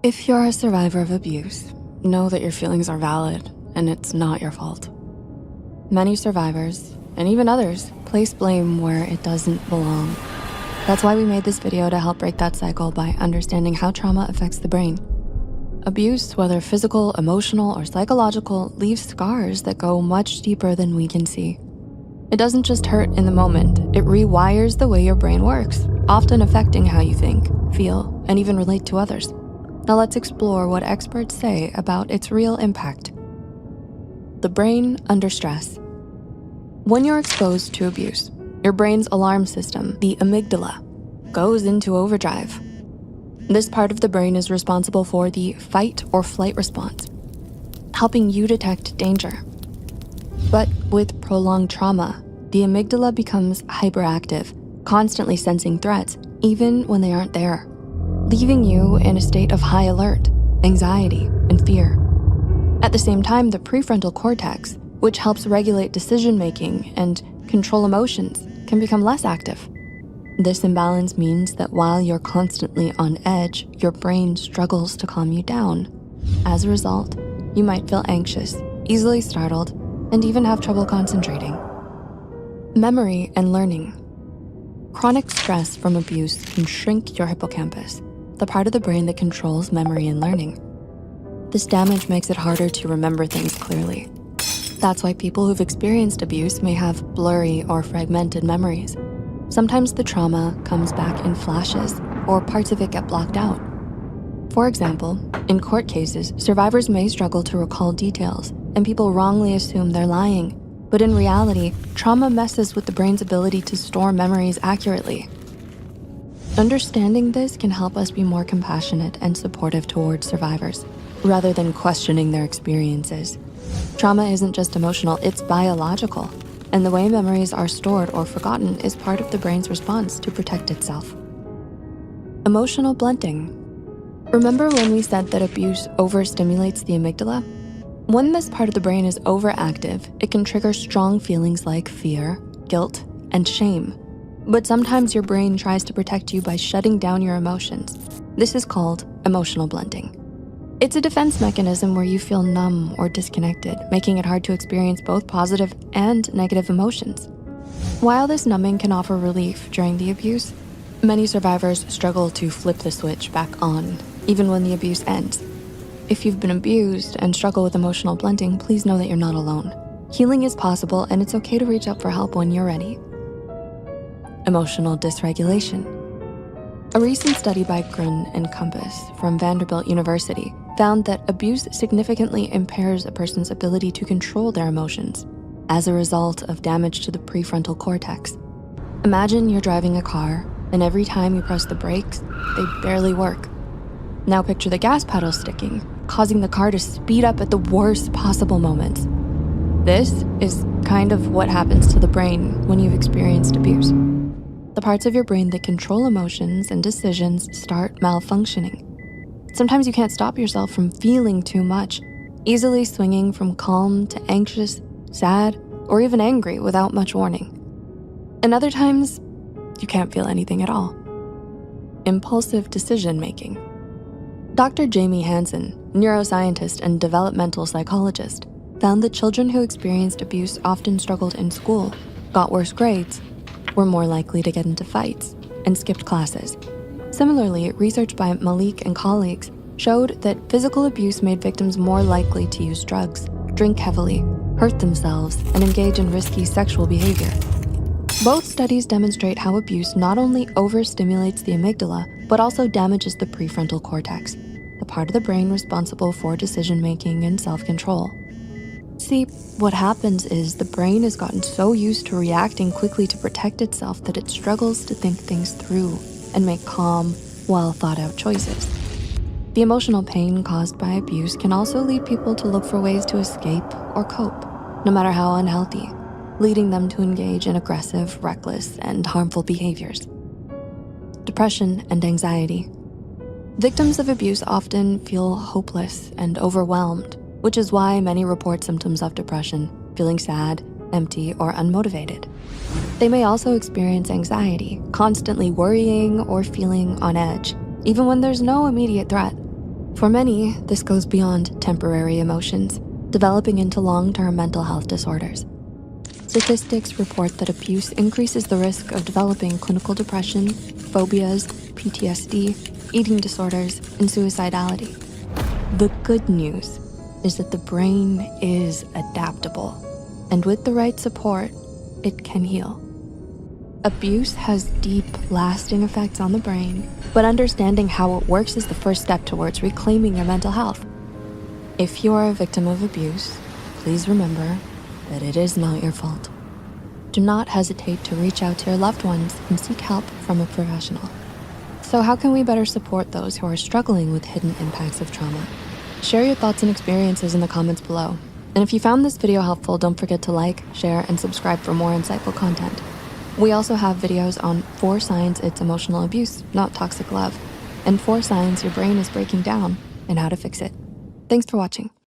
If you're a survivor of abuse, know that your feelings are valid and it's not your fault. Many survivors, and even others, place blame where it doesn't belong. That's why we made this video to help break that cycle by understanding how trauma affects the brain. Abuse, whether physical, emotional, or psychological, leaves scars that go much deeper than we can see. It doesn't just hurt in the moment, it rewires the way your brain works, often affecting how you think, feel, and even relate to others. Now let's explore what experts say about its real impact. The brain under stress. When you're exposed to abuse, your brain's alarm system, the amygdala, goes into overdrive. This part of the brain is responsible for the fight or flight response, helping you detect danger. But with prolonged trauma, the amygdala becomes hyperactive, constantly sensing threats, even when they aren't there, leaving you in a state of high alert, anxiety, and fear. At the same time, the prefrontal cortex, which helps regulate decision-making and control emotions, can become less active. This imbalance means that while you're constantly on edge, your brain struggles to calm you down. As a result, you might feel anxious, easily startled, and even have trouble concentrating. Memory and learning. Chronic stress from abuse can shrink your hippocampus, the part of the brain that controls memory and learning. This damage makes it harder to remember things clearly. That's why people who've experienced abuse may have blurry or fragmented memories. Sometimes the trauma comes back in flashes or parts of it get blocked out. For example, in court cases, survivors may struggle to recall details and people wrongly assume they're lying. But in reality, trauma messes with the brain's ability to store memories accurately. Understanding this can help us be more compassionate and supportive towards survivors, rather than questioning their experiences. Trauma isn't just emotional, it's biological, and the way memories are stored or forgotten is part of the brain's response to protect itself. Emotional blunting. Remember when we said that abuse overstimulates the amygdala? When this part of the brain is overactive, it can trigger strong feelings like fear, guilt, and shame. But sometimes your brain tries to protect you by shutting down your emotions. This is called emotional blunting. It's a defense mechanism where you feel numb or disconnected, making it hard to experience both positive and negative emotions. While this numbing can offer relief during the abuse, many survivors struggle to flip the switch back on, even when the abuse ends. If you've been abused and struggle with emotional blunting, please know that you're not alone. Healing is possible and it's okay to reach out for help when you're ready. Emotional dysregulation. A recent study by Grun and Compass from Vanderbilt University found that abuse significantly impairs a person's ability to control their emotions as a result of damage to the prefrontal cortex. Imagine you're driving a car and every time you press the brakes, they barely work. Now picture the gas pedal sticking, causing the car to speed up at the worst possible moments. This is kind of what happens to the brain when you've experienced abuse. The parts of your brain that control emotions and decisions start malfunctioning. Sometimes you can't stop yourself from feeling too much, easily swinging from calm to anxious, sad, or even angry without much warning. And other times, you can't feel anything at all. Impulsive decision-making. Dr. Jamie Hansen, neuroscientist and developmental psychologist, found that children who experienced abuse often struggled in school, got worse grades, were more likely to get into fights, and skipped classes. Similarly, research by Malik and colleagues showed that physical abuse made victims more likely to use drugs, drink heavily, hurt themselves, and engage in risky sexual behavior. Both studies demonstrate how abuse not only overstimulates the amygdala, but also damages the prefrontal cortex, the part of the brain responsible for decision-making and self-control. See, what happens is the brain has gotten so used to reacting quickly to protect itself that it struggles to think things through and make calm, well-thought-out choices. The emotional pain caused by abuse can also lead people to look for ways to escape or cope, no matter how unhealthy, leading them to engage in aggressive, reckless, and harmful behaviors. Depression and anxiety. Victims of abuse often feel hopeless and overwhelmed, which is why many report symptoms of depression, feeling sad, empty, or unmotivated. They may also experience anxiety, constantly worrying or feeling on edge, even when there's no immediate threat. For many, this goes beyond temporary emotions, developing into long-term mental health disorders. Statistics report that abuse increases the risk of developing clinical depression, phobias, PTSD, eating disorders, and suicidality. The good news is that the brain is adaptable, and with the right support, it can heal. Abuse has deep, lasting effects on the brain, but understanding how it works is the first step towards reclaiming your mental health. If you are a victim of abuse, please remember that it is not your fault. Do not hesitate to reach out to your loved ones and seek help from a professional. So how can we better support those who are struggling with hidden impacts of trauma? Share your thoughts and experiences in the comments below. And if you found this video helpful, don't forget to like, share, and subscribe for more insightful content. We also have videos on 4 signs it's emotional abuse, not toxic love, and 4 signs your brain is breaking down and how to fix it. Thanks for watching.